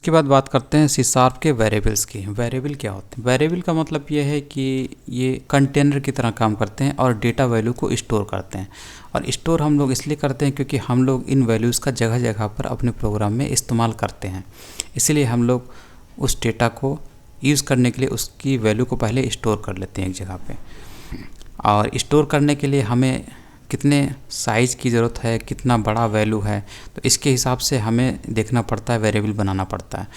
उसके बाद बात करते हैं सी शार्प के वेरिएबल्स की। वेरिएबल क्या होते हैं? वेरिएबल का मतलब ये है कि ये कंटेनर की तरह काम करते हैं और डेटा वैल्यू को स्टोर करते हैं। और स्टोर हम लोग इसलिए करते हैं क्योंकि हम लोग इन वैल्यूज़ का जगह जगह पर अपने प्रोग्राम में इस्तेमाल करते हैं। इसलिए हम लोग उस डेटा को यूज़ करने के लिए उसकी वैल्यू को पहले स्टोर कर लेते हैं एक जगह पे। और स्टोर करने के लिए हमें कितने साइज़ की ज़रूरत है, कितना बड़ा वैल्यू है, तो इसके हिसाब से हमें देखना पड़ता है, वेरिएबल बनाना पड़ता है।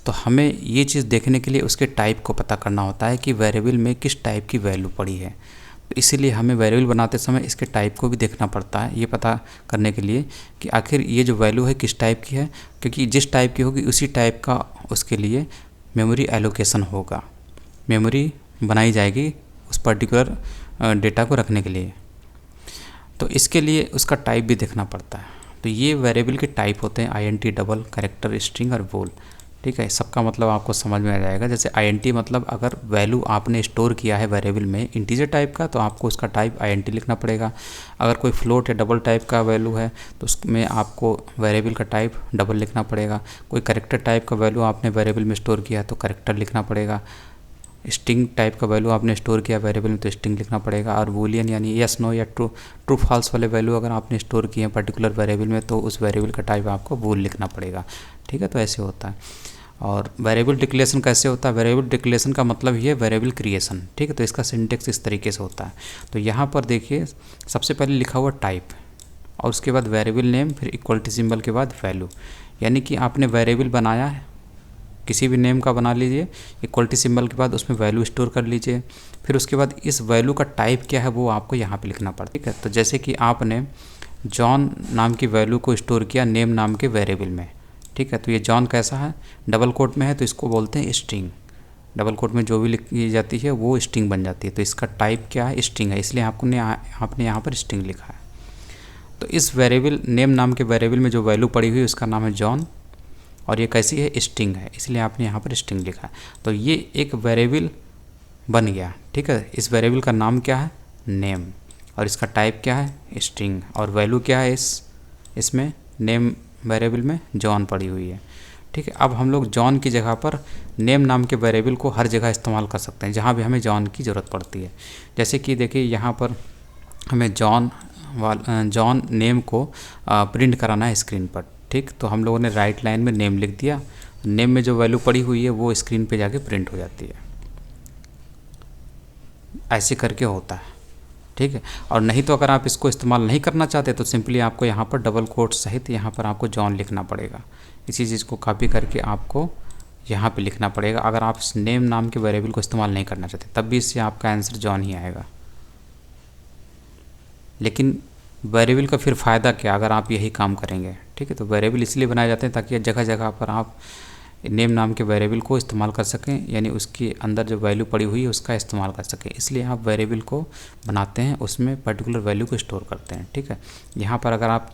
तो हमें ये चीज़ देखने के लिए उसके टाइप को पता करना होता है कि वेरिएबल में किस टाइप की वैल्यू पड़ी है। तो इसीलिए हमें वेरिएबल बनाते समय इसके टाइप को भी देखना पड़ता है, ये पता करने के लिए कि आखिर ये जो वैल्यू है किस टाइप की है, क्योंकि जिस टाइप की होगी उसी टाइप का उसके लिए मेमोरी एलोकेशन होगा, मेमोरी बनाई जाएगी उस पर्टिकुलर डेटा को रखने के लिए। तो इसके लिए उसका टाइप भी देखना पड़ता है। तो ये वेरिएबल के टाइप होते हैं INT, डबल, कैरेक्टर, स्ट्रिंग और बूल। ठीक है, सबका मतलब आपको समझ में आ जाएगा। जैसे INT मतलब अगर वैल्यू आपने स्टोर किया है वेरिएबल में इंटीजर टाइप का, तो आपको उसका टाइप INT लिखना पड़ेगा। अगर कोई फ्लोट या डबल टाइप का वैल्यू है तो उसमें आपको वेरिएबल का टाइप डबल लिखना पड़ेगा। कोई कैरेक्टर टाइप का वैल्यू आपने वेरिएबल में स्टोर किया तो कैरेक्टर लिखना पड़ेगा। स्ट्रिंग टाइप का वैल्यू आपने स्टोर किया वेरिएबल में तो स्ट्रिंग लिखना पड़ेगा। और बूलियन यानी यस नो या ट्रू फॉल्स वाले वैल्यू अगर आपने स्टोर किए हैं पर्टिकुलर वेरिएबल में तो उस वेरिएबल का टाइप आपको बूल लिखना पड़ेगा। ठीक है, तो ऐसे होता है। और वेरिएबल डिक्लेरेशन कैसे होता है? वेरिएबल डिक्लेरेशन का मतलब ही है वेरिएबल क्रिएशन। ठीक है, तो इसका सिंटेक्स इस तरीके से होता है। तो यहाँ पर देखिए सबसे पहले लिखा हुआ टाइप और उसके बाद वेरिएबल नेम, फिर इक्वलिटी सिंबल के बाद वैल्यू। यानी कि आपने वेरिएबल बनाया है, किसी भी नेम का बना लीजिए, इक्वलिटी सिंबल के बाद उसमें वैल्यू स्टोर कर लीजिए। फिर उसके बाद इस वैल्यू का टाइप क्या है वो आपको यहाँ पे लिखना पड़ता है। ठीक है, तो जैसे कि आपने जॉन नाम की वैल्यू को स्टोर किया नेम नाम के वेरिएबल में। ठीक है, तो ये जॉन कैसा है, डबल कोट में है तो इसको बोलते हैं स्ट्रिंग। डबल कोट में जो भी लिखी जाती है वो स्ट्रिंग बन जाती है। तो इसका टाइप क्या है, स्ट्रिंग है, इसलिए आपने यहाँ पर स्ट्रिंग लिखा है। तो इस वेरिएबल नेम नाम के वेरिएबल में जो वैल्यू पड़ी हुई है उसका नाम है जॉन और ये कैसी है, स्ट्रिंग है, इसलिए आपने यहाँ पर स्ट्रिंग लिखा है। तो ये एक वेरिएबल बन गया। ठीक है, इस वेरिएबल का नाम क्या है, नेम, और इसका टाइप क्या है, स्ट्रिंग, और वैल्यू क्या है इसमें नेम वेरिएबल में जॉन पड़ी हुई है। ठीक है, अब हम लोग जॉन की जगह पर नेम नाम के वेरिएबल को हर जगह इस्तेमाल कर सकते हैं जहाँ भी हमें जॉन की ज़रूरत पड़ती है। जैसे कि देखिए यहाँ पर हमें जॉन नेम को प्रिंट कराना है स्क्रीन पर। ठीक, तो हम लोगों ने राइट लाइन में नेम लिख दिया, नेम में जो वैल्यू पड़ी हुई है वो स्क्रीन पे जाके प्रिंट हो जाती है। ऐसे करके होता है। ठीक है, और नहीं तो अगर आप इसको इस्तेमाल नहीं करना चाहते तो सिंपली आपको यहाँ पर डबल कोट सहित यहाँ पर आपको जॉन लिखना पड़ेगा। इसी चीज़ को कॉपी करके आपको यहाँ पे लिखना पड़ेगा। अगर आप नेम नाम के वेरिएबल को इस्तेमाल नहीं करना चाहते तब भी इससे आपका आंसर जॉन ही आएगा। लेकिन वेरिएबल का फिर फ़ायदा क्या अगर आप यही काम करेंगे? ठीक है, तो वेरिएबल इसलिए बनाए जाते हैं ताकि जगह जगह पर आप नेम नाम के वेरिएबल को इस्तेमाल कर सकें, यानी उसके अंदर जो वैल्यू पड़ी हुई है उसका इस्तेमाल कर सकें। इसलिए आप वेरिएबल को बनाते हैं, उसमें पर्टिकुलर वैल्यू को स्टोर करते हैं। ठीक है, यहाँ पर अगर आप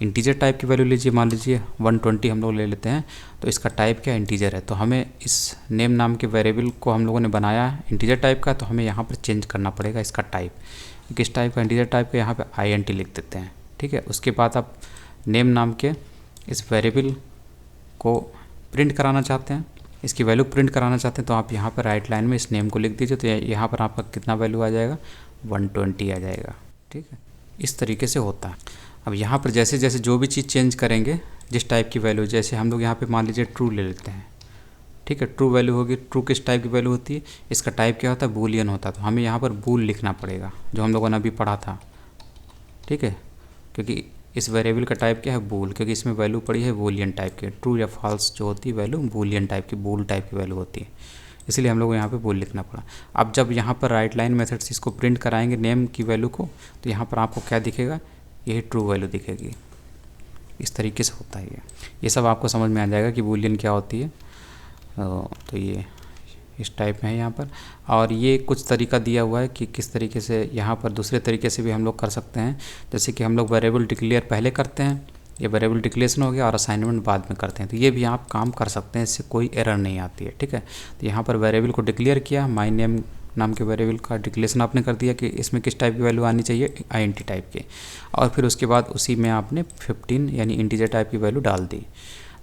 इंटीजर टाइप की वैल्यू लीजिए, मान लीजिए 120 हम लोग ले लेते हैं, तो इसका टाइप क्या, इंटीजर है। तो हमें इस नेम नाम के वेरिएबल को हम लोगों ने बनाया है इंटीजर टाइप का, तो हमें यहाँ पर चेंज करना पड़ेगा इसका टाइप। किस टाइप का, इंटीजर टाइप का, यहाँ पे INT लिख देते हैं। ठीक है, उसके बाद आप नेम नाम के इस वेरिएबल को प्रिंट कराना चाहते हैं, इसकी वैल्यू प्रिंट कराना चाहते हैं, तो आप यहाँ पर राइट लाइन में इस नेम को लिख दीजिए। तो यहाँ पर आपका कितना वैल्यू आ जाएगा, 120 आ जाएगा। ठीक है, इस तरीके से होता है। अब यहाँ पर जैसे जैसे जो भी चीज़ चेंज करेंगे, जिस टाइप की वैल्यू, जैसे हम लोग यहाँ पे मान लीजिए ट्रू ले लेते हैं। ठीक है, ट्रू वैल्यू होगी। ट्रू किस टाइप की वैल्यू होती है, इसका टाइप क्या होता है, बूलियन होता है। तो हमें यहाँ पर बूल लिखना पड़ेगा जो हम लोगों ने अभी पढ़ा था। ठीक है, क्योंकि इस वेरिएबल का टाइप क्या है, बूल, क्योंकि इसमें वैल्यू पड़ी है बूलियन टाइप की। ट्रू या फॉल्स जो होती है वैल्यू बूलियन टाइप की, बूल टाइप की वैल्यू होती है, इसलिए हम लोग को यहाँ पे बूल लिखना पड़ा। अब जब यहाँ पर राइट लाइन मेथड से इसको प्रिंट कराएंगे नेम की वैल्यू को, तो यहाँ पर आपको क्या दिखेगा, यही ट्रू वैल्यू दिखेगी। इस तरीके से होता है ये सब आपको समझ में आ जाएगा कि बूलियन क्या होती है। तो ये इस टाइप में है यहाँ पर। और ये कुछ तरीका दिया हुआ है कि किस तरीके से यहाँ पर दूसरे तरीके से भी हम लोग कर सकते हैं। जैसे कि हम लोग वेरिएबल डिक्लेयर पहले करते हैं, ये वेरिएबल डिक्लेरेशन हो गया, और असाइनमेंट बाद में करते हैं। तो ये भी आप काम कर सकते हैं, इससे कोई एरर नहीं आती है। ठीक है, तो यहाँ पर वेरिएबल को डिक्लेयर किया, माई नेम नाम के वेरिएबल का डिक्लेरेशन आपने कर दिया कि इसमें किस टाइप की वैल्यू आनी चाहिए, INT टाइप की, और फिर उसके बाद उसी में आपने 15 यानी इंटीजर टाइप की वैल्यू डाल दी।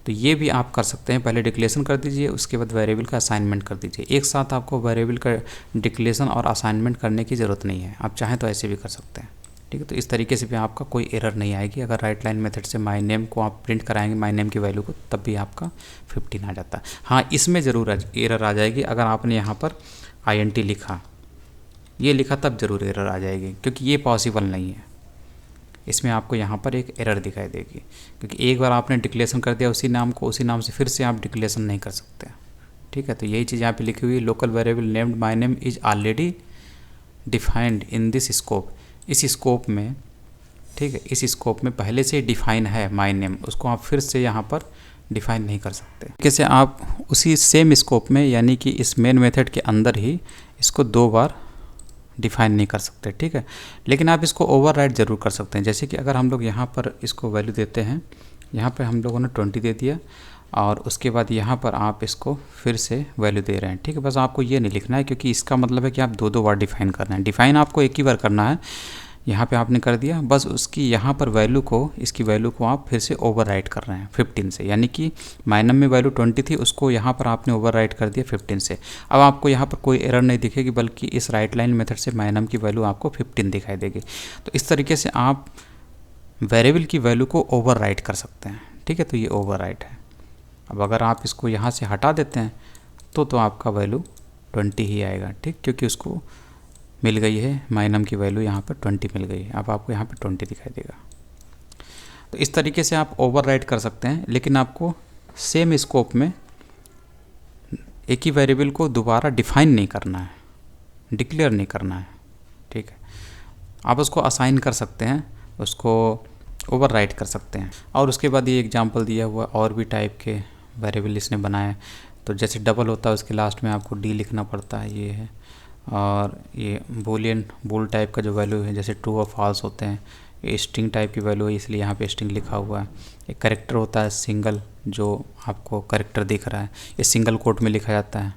तो ये भी आप कर सकते हैं, पहले डिक्लेरेशन कर दीजिए, उसके बाद वेरिएबल का असाइनमेंट कर दीजिए। एक साथ आपको वेरिएबल का डिक्लेरेशन और असाइनमेंट करने की ज़रूरत नहीं है, आप चाहें तो ऐसे भी कर सकते हैं। ठीक है, तो इस तरीके से भी आपका कोई एरर नहीं आएगी। अगर राइट लाइन मेथड से माय नेम को आप प्रिंट कराएंगे, माय नेम की वैल्यू को, तब भी आपका 15 आ जाता है। हाँ, इसमें ज़रूर एरर आ जाएगी, अगर आपने यहाँ पर INT लिखा, ये लिखा, तब ज़रूर एरर आ जाएगी, क्योंकि ये पॉसिबल नहीं है। इसमें आपको यहाँ पर एक एरर दिखाई देगी, क्योंकि एक बार आपने डिक्लेरेशन कर दिया उसी नाम को, उसी नाम से फिर से आप डिक्लेरेशन नहीं कर सकते। ठीक है, तो यही चीज़ यहाँ पे लिखी हुई है, local variable named my name is already defined in this scope. इस स्कोप में, ठीक है, इस स्कोप में पहले से डिफाइन है माय नेम, उसको आप फिर से यहाँ पर डिफाइन नहीं कर सकते। कैसे आप उसी सेम स्कोप में, यानी कि इस मेन मेथड के अंदर ही इसको 2 बार डिफाइन नहीं कर सकते। ठीक है, लेकिन आप इसको ओवरराइड ज़रूर कर सकते हैं। जैसे कि अगर हम लोग यहाँ पर इसको वैल्यू देते हैं, यहाँ पर हम लोगों ने 20 दे दिया, और उसके बाद यहाँ पर आप इसको फिर से वैल्यू दे रहे हैं। ठीक है, बस आपको ये नहीं लिखना है, क्योंकि इसका मतलब है कि आप 2 बार डिफाइन कर रहे हैं। डिफाइन आपको एक ही बार करना है, यहाँ पे आपने कर दिया, बस उसकी यहाँ पर वैल्यू को, इसकी वैल्यू को आप फिर से ओवरराइट कर रहे हैं 15 से, यानी कि माइनम में वैल्यू 20 थी, उसको यहाँ पर आपने ओवरराइट कर दिया 15 से। अब आपको यहाँ पर कोई एरर नहीं दिखेगी, बल्कि इस राइट लाइन मेथड से माइनम की वैल्यू आपको 15 दिखाई देगी। तो इस तरीके से आप वेरिएबल की वैल्यू को ओवरराइट कर सकते हैं। ठीक है, तो ये ओवरराइट है। अब अगर आप इसको यहाँ से हटा देते हैं तो आपका वैल्यू 20 ही आएगा। ठीक, क्योंकि उसको मिल गई है माइनम की वैल्यू, यहाँ पर 20 मिल गई है। अब आपको यहाँ पर 20 दिखाई देगा। तो इस तरीके से आप ओवरराइट कर सकते हैं, लेकिन आपको सेम स्कोप में एक ही वेरिएबल को दोबारा डिफाइन नहीं करना है, डिक्लेयर नहीं करना है। ठीक है, आप उसको असाइन कर सकते हैं, उसको ओवरराइट कर सकते हैं। और उसके बाद ये एग्जांपल दिया हुआ और भी टाइप के वेरिएबल इसने बनाए। तो जैसे डबल होता है, उसके लास्ट में आपको डी लिखना पड़ता है, ये है। और ये बूलियन बोल टाइप का जो वैल्यू है, जैसे ट्रू और फॉल्स होते हैं, ये स्ट्रिंग टाइप की वैल्यू है, इसलिए यहाँ पे स्ट्रिंग लिखा हुआ है। एक करेक्टर होता है सिंगल, जो आपको करेक्टर दिख रहा है, ये सिंगल कोट में लिखा जाता है।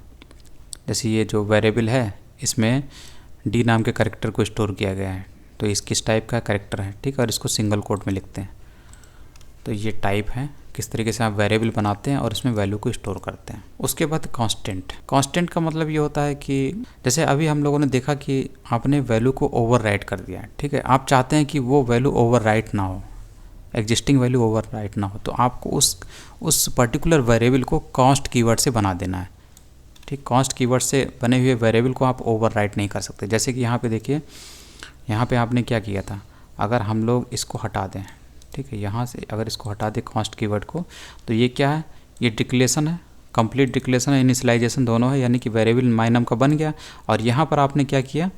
जैसे ये जो वेरिएबल है, इसमें डी नाम के करेक्टर को स्टोर किया गया है, तो इस किस टाइप का करेक्टर है। ठीक, और इसको सिंगल कोट में लिखते हैं। तो ये टाइप है, किस तरीके से आप वेरिएबल बनाते हैं और इसमें वैल्यू को स्टोर करते हैं। उसके बाद कांस्टेंट। कांस्टेंट का मतलब ये होता है कि जैसे अभी हम लोगों ने देखा कि आपने वैल्यू को ओवरराइट कर दिया है। ठीक है, आप चाहते हैं कि वो वैल्यू ओवरराइट ना हो, एग्जिस्टिंग वैल्यू ओवरराइट ना हो, तो आपको उस पर्टिकुलर वेरिएबल को कांस्ट कीवर्ड से बना देना है। ठीक, कांस्ट कीवर्ड से बने हुए वेरिएबल को आप ओवरराइट नहीं कर सकते। जैसे कि यहाँ पे देखिए, यहाँ पे आपने क्या किया था, अगर हम लोग इसको हटा दें, ठीक है, यहाँ से अगर इसको हटा दें कांस्ट कीवर्ड को, तो ये क्या है, ये डिक्लेरेशन है, कंप्लीट डिक्लेरेशन है, इनिशियलाइजेशन दोनों है, यानी कि वेरिएबल माइनम का बन गया। और यहाँ पर आपने क्या किया,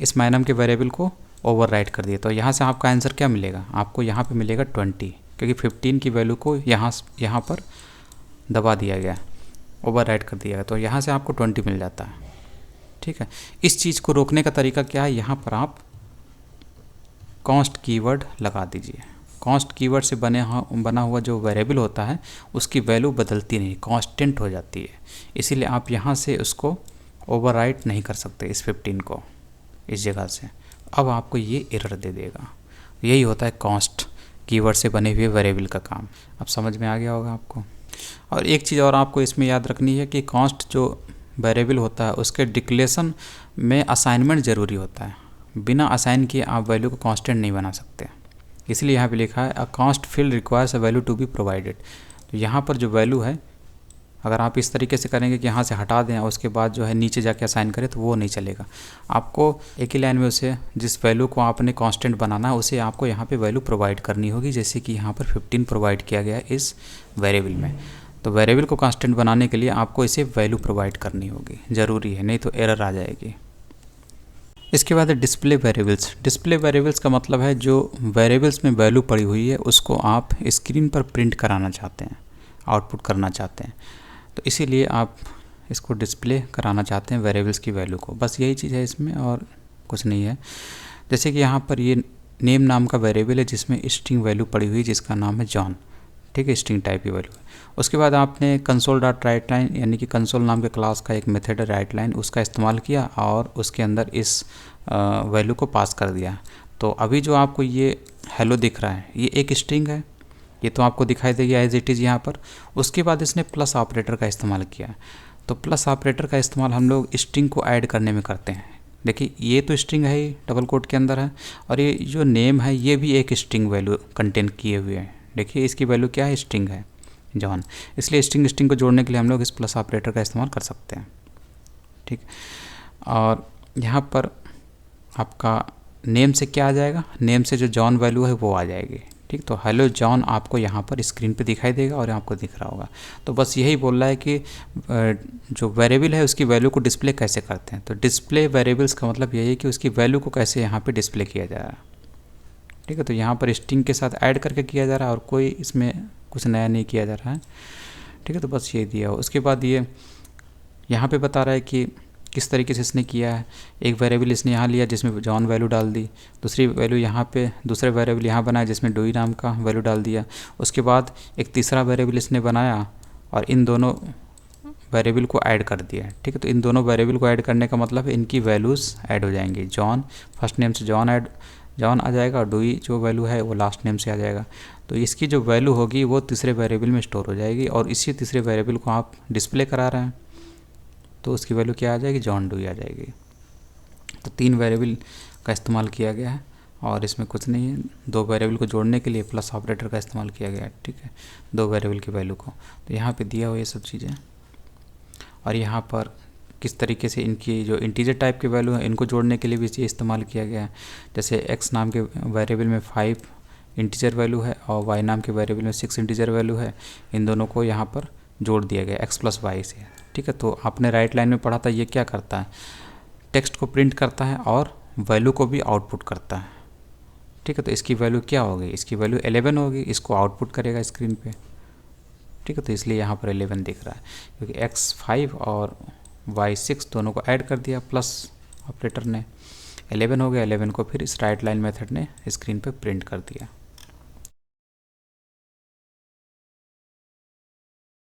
इस माइनम के वेरिएबल को ओवरराइट कर दिया। तो यहाँ से आपका आंसर क्या मिलेगा, आपको यहाँ पे मिलेगा 20, क्योंकि 15 की वैल्यू को यहाँ पर दबा दिया गया, ओवरराइट कर दिया गया, तो यहाँ से आपको 20 मिल जाता है। ठीक है, इस चीज़ को रोकने का तरीका क्या है, यहाँ पर आप कांस्ट कीवर्ड लगा दीजिए। कांस्ट कीवर्ड से बना हुआ जो वेरिएबल होता है, उसकी वैल्यू बदलती नहीं, कांस्टेंट हो जाती है। इसीलिए आप यहाँ से उसको ओवरराइट नहीं कर सकते, इस 15 को इस जगह से। अब आपको ये एरर दे देगा। यही होता है कांस्ट कीवर्ड से बने हुए वेरिएबल का काम। अब समझ में आ गया होगा आपको। और एक चीज़ और आपको इसमें याद रखनी है कि कांस्ट जो वेरिएबल होता है, उसके डिक्लेरेशन में असाइनमेंट ज़रूरी होता है। बिना असाइन किए आप वैल्यू को कांस्टेंट नहीं बना सकते। इसलिए यहाँ पे लिखा है a const field requires a value to be provided. तो यहाँ पर जो वैल्यू है, अगर आप इस तरीके से करेंगे कि यहाँ से हटा दें और उसके बाद जो है नीचे जाके असाइन करें, तो वो नहीं चलेगा। आपको एक ही लाइन में उसे, जिस वैल्यू को आपने कांस्टेंट बनाना है, उसे आपको यहाँ पे वैल्यू प्रोवाइड करनी होगी। जैसे कि यहाँ पर 15 प्रोवाइड किया गया है इस वेरिएबल में, तो वेरिएबल को कांस्टेंट बनाने के लिए आपको इसे वैल्यू प्रोवाइड करनी होगी, ज़रूरी है, नहीं तो एरर आ जाएगी। इसके बाद है डिस्प्ले वेरिएबल्स। डिस्प्ले वेरिएबल्स का मतलब है जो वेरिएबल्स में वैल्यू पड़ी हुई है उसको आप स्क्रीन पर प्रिंट कराना चाहते हैं, आउटपुट करना चाहते हैं, तो इसीलिए आप इसको डिस्प्ले कराना चाहते हैं वेरिएबल्स की वैल्यू को। बस यही चीज़ है इसमें, और कुछ नहीं है। जैसे कि यहाँ पर ये नेम नाम का वेरिएबल है जिसमें स्ट्रिंग वैल्यू पड़ी हुई है जिसका नाम है जॉन। ठीक है, स्ट्रिंग टाइप की वैल्यू है। उसके बाद आपने कंसोल डॉट राइट लाइन, यानी कि कंसोल नाम के क्लास का एक मेथड है राइट लाइन, उसका इस्तेमाल किया और उसके अंदर इस वैल्यू को पास कर दिया। तो अभी जो आपको ये हेलो दिख रहा है, ये एक स्ट्रिंग है, ये तो आपको दिखाई देगी एज इट इज़ यहाँ पर। उसके बाद इसने प्लस ऑपरेटर का इस्तेमाल किया। तो प्लस ऑपरेटर का इस्तेमाल हम लोग स्ट्रिंग को ऐड करने में करते हैं। देखिए ये तो स्ट्रिंग है ही, डबल कोट के अंदर है, और ये जो नेम है ये भी एक स्ट्रिंग वैल्यू कंटेन किए हुए हैं। देखिए इसकी वैल्यू क्या है, स्ट्रिंग है जॉन, इसलिए स्ट्रिंग को जोड़ने के लिए हम लोग इस प्लस ऑपरेटर का इस्तेमाल कर सकते हैं। ठीक, और यहाँ पर आपका नेम से क्या आ जाएगा, नेम से जो जॉन वैल्यू है वो आ जाएगी। ठीक, तो हेलो जॉन आपको यहाँ पर स्क्रीन पे दिखाई देगा और आपको दिख रहा होगा। तो बस यही बोल रहा है कि जो वेरिएबल है उसकी वैल्यू को डिस्प्ले कैसे करते हैं। तो डिस्प्ले वेरिएबल्स का मतलब यही है कि उसकी वैल्यू को कैसे यहाँ पे डिस्प्ले किया जा रहा है। ठीक है, तो यहाँ पर स्ट्रिंग के साथ ऐड करके किया जा रहा है और कोई इसमें कुछ नया नहीं किया जा रहा है। ठीक है, तो बस ये दिया हो। उसके बाद ये यहाँ पे बता रहा है कि किस तरीके से इसने किया है। एक वेरिएबल इसने यहाँ लिया जिसमें जॉन वैल्यू डाल दी, दूसरी वैल्यू यहाँ पे दूसरे वेरिएबल यहाँ बनाया जिसमें डोई नाम का वैल्यू डाल दिया। उसके बाद एक तीसरा वेरिएबल इसने बनाया और इन दोनों वेरिएबल को ऐड कर दिया। ठीक है, तो इन दोनों वेरिएबल को ऐड करने का मतलब इनकी वैल्यूज़ ऐड हो जाएंगी। जॉन फर्स्ट नेम से जॉन आ जाएगा और डोई जो वैल्यू है वो लास्ट नेम से आ जाएगा। तो इसकी जो वैल्यू होगी वो तीसरे वेरिएबल में स्टोर हो जाएगी और इसी तीसरे वेरिएबल को आप डिस्प्ले करा रहे हैं तो उसकी वैल्यू क्या आ जाएगी, जॉन डोई आ जाएगी। तो 3 वेरिएबल का इस्तेमाल किया गया है और इसमें कुछ नहीं है। 2 वेरिएबल को जोड़ने के लिए प्लस ऑपरेटर का इस्तेमाल किया गया है। ठीक है, 2 वेरिएबल की वैल्यू को तो यहाँ पे दिया हुआ ये सब चीज़ें। और यहाँ पर किस तरीके से इनकी जो इंटीजर टाइप के वैल्यू है इनको जोड़ने के लिए भी ये इस्तेमाल किया गया है। जैसे एक्स नाम के वेरिएबल में 5 इंटीजर वैल्यू है और वाई नाम के वेरिएबल में 6 इंटीजर वैल्यू है। इन दोनों को यहाँ पर जोड़ दिया गया एक्स प्लस वाई से। ठीक है, तो आपने राइट लाइन में पढ़ा था ये क्या करता है, टेक्स्ट को प्रिंट करता है और वैल्यू को भी आउटपुट करता है। ठीक है, तो इसकी वैल्यू क्या होगी, इसकी वैल्यू 11 होगी, इसको आउटपुट करेगा स्क्रीन पे। ठीक है, तो इसलिए यहाँ पर 11 दिख रहा है क्योंकि एक्स 5 और वाई 6 दोनों को ऐड कर दिया प्लस ऑपरेटर ने, 11 हो गया। 11 को फिर इस राइट लाइन मेथड ने स्क्रीन पे प्रिंट कर दिया।